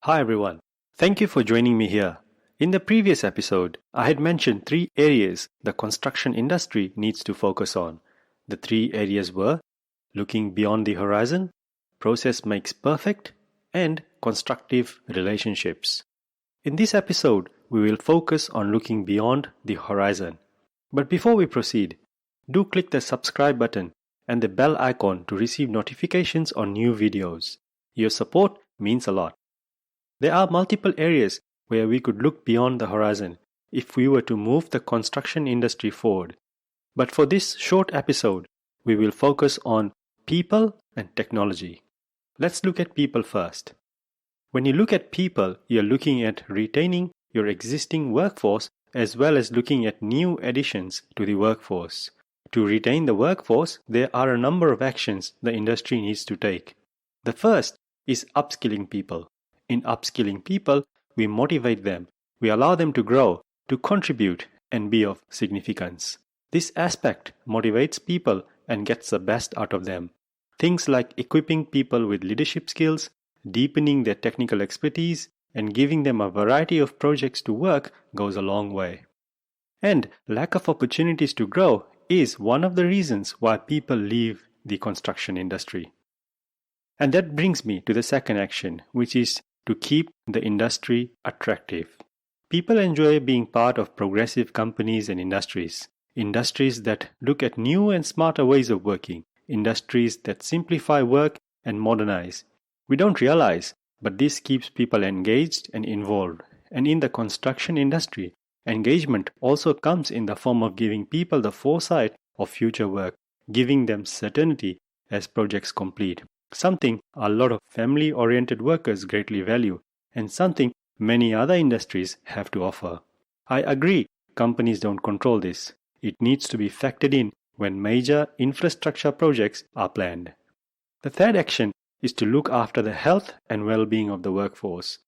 Hi everyone. Thank you for joining me here. In the previous episode, I had mentioned three areas the construction industry needs to focus on. The three areas were looking beyond the horizon, process makes perfect, and constructive relationships. In this episode, we will focus on looking beyond the horizon. But before we proceed, do click the subscribe button and the bell icon to receive notifications on new videos. Your support means a lot. There are multiple areas where we could look beyond the horizon if we were to move the construction industry forward. But for this short episode, we will focus on people and technology. Let's look at people first. When you look at people, you're looking at retaining your existing workforce as well as looking at new additions to the workforce. To retain the workforce, there are a number of actions the industry needs to take. The first is upskilling people. In upskilling people, we motivate them, we allow them to grow, to contribute, and be of significance. This aspect motivates people and gets the best out of them. Things like equipping people with leadership skills, deepening their technical expertise, and giving them a variety of projects to work goes a long way. And lack of opportunities to grow is one of the reasons why people leave the construction industry. And that brings me to the second action, which is to keep the industry attractive. People enjoy being part of progressive companies and industries that look at new and smarter ways of working, industries that simplify work and modernize. We don't realize, but this keeps people engaged and involved. And in the construction industry, engagement also comes in the form of giving people the foresight of future work, giving them certainty as projects complete. Something a lot of family-oriented workers greatly value, and something many other industries have to offer. I agree, companies don't control this. It needs to be factored in when major infrastructure projects are planned. The third action is to look after the health and well-being of the workforce.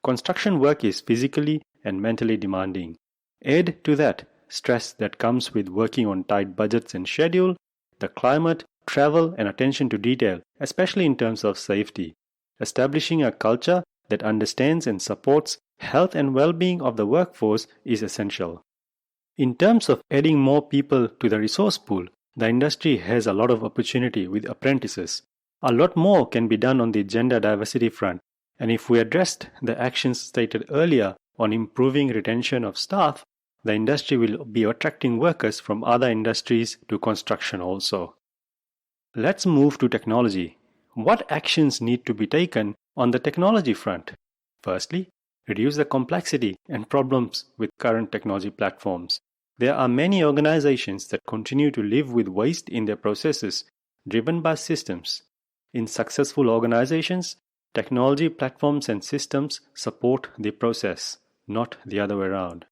Construction work is physically and mentally demanding. Add to that stress that comes with working on tight budgets and schedule, the climate, travel, and attention to detail, especially in terms of safety. Establishing a culture that understands and supports health and well-being of the workforce is essential. In terms of adding more people to the resource pool, the industry has a lot of opportunity with apprentices. A lot more can be done on the gender diversity front, and if we addressed the actions stated earlier on improving retention of staff, the industry will be attracting workers from other industries to construction also. Let's move to technology. What actions need to be taken on the technology front? Firstly, reduce the complexity and problems with current technology platforms. There are many organizations that continue to live with waste in their processes, driven by systems. In successful organizations, technology platforms and systems support the process, not the other way around.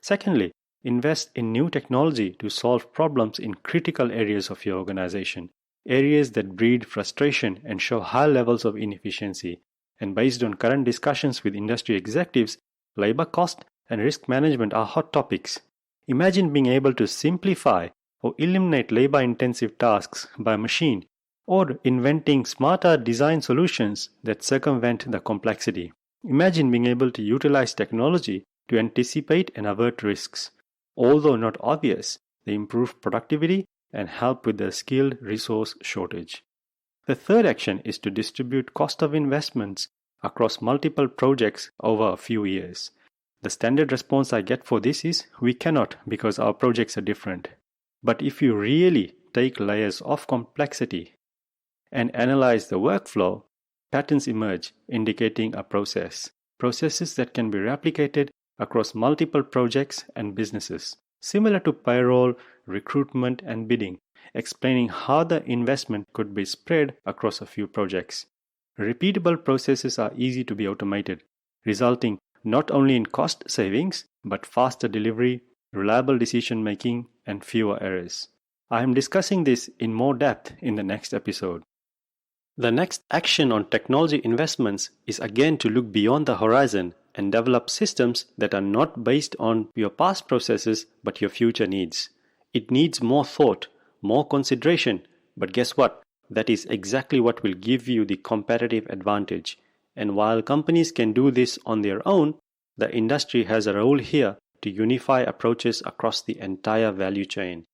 Secondly, invest in new technology to solve problems in critical areas of your organization. Areas that breed frustration and show high levels of inefficiency. And based on current discussions with industry executives, labor cost and risk management are hot topics. Imagine being able to simplify or eliminate labor-intensive tasks by machine, or inventing smarter design solutions that circumvent the complexity. Imagine being able to utilize technology to anticipate and avert risks. Although not obvious, they improve productivity and help with the skilled resource shortage. The third action is to distribute cost of investments across multiple projects over a few years. The standard response I get for this is, we cannot because our projects are different. But if you really take layers of complexity and analyze the workflow, patterns emerge indicating a processes that can be replicated across multiple projects and businesses. Similar to payroll, recruitment, and bidding, explaining how the investment could be spread across a few projects. Repeatable processes are easy to be automated, resulting not only in cost savings, but faster delivery, reliable decision making, and fewer errors. I am discussing this in more depth in the next episode. The next action on technology investments is again to look beyond the horizon and develop systems that are not based on your past processes but your future needs. It needs more thought, more consideration, but guess what? That is exactly what will give you the competitive advantage. And while companies can do this on their own, the industry has a role here to unify approaches across the entire value chain.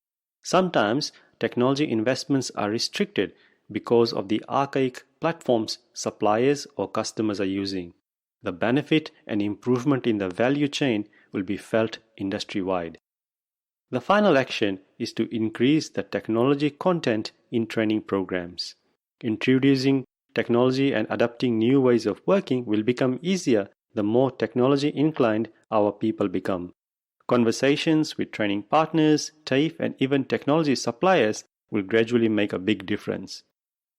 Sometimes technology investments are restricted because of the archaic platforms suppliers or customers are using. The benefit and improvement in the value chain will be felt industry-wide. The final action is to increase the technology content in training programs. Introducing technology and adapting new ways of working will become easier the more technology inclined our people become. Conversations with training partners, TAFE, and even technology suppliers will gradually make a big difference.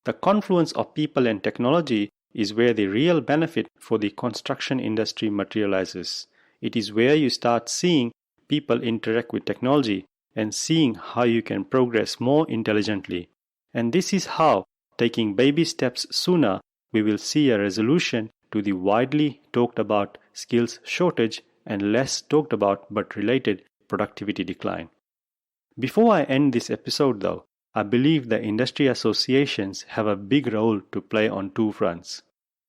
The confluence of people and technology is where the real benefit for the construction industry materializes. It is where you start seeing people interact with technology and seeing how you can progress more intelligently. And this is how, taking baby steps sooner, we will see a resolution to the widely talked about skills shortage and less talked about but related productivity decline. Before I end this episode though, I believe the industry associations have a big role to play on two fronts.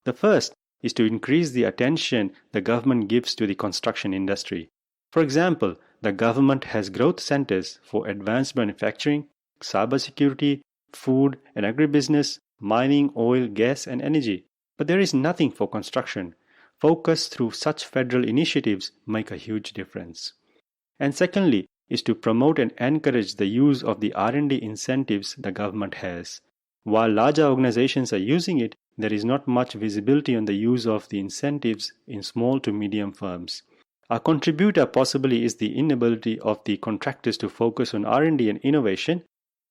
The first is to increase the attention the government gives to the construction industry. For example, the government has growth centers for advanced manufacturing, cybersecurity, food and agribusiness, mining, oil, gas and energy. But there is nothing for construction. Focus through such federal initiatives make a huge difference. And secondly, is to promote and encourage the use of the R&D incentives the government has. While larger organizations are using it, there is not much visibility on the use of the incentives in small to medium firms. A contributor possibly is the inability of the contractors to focus on R&D and innovation,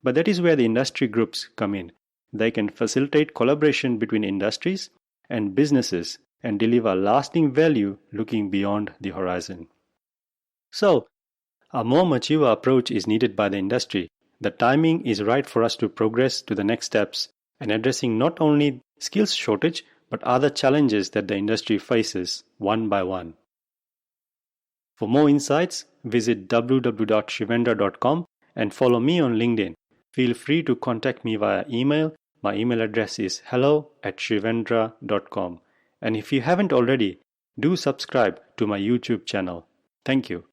but that is where the industry groups come in. They can facilitate collaboration between industries and businesses and deliver lasting value looking beyond the horizon. So, a more mature approach is needed by the industry. The timing is right for us to progress to the next steps and addressing not only skills shortage but other challenges that the industry faces one by one. For more insights, visit www.shivendra.com and follow me on LinkedIn. Feel free to contact me via email. My email address is hello@shivendra.com. And if you haven't already, do subscribe to my YouTube channel. Thank you.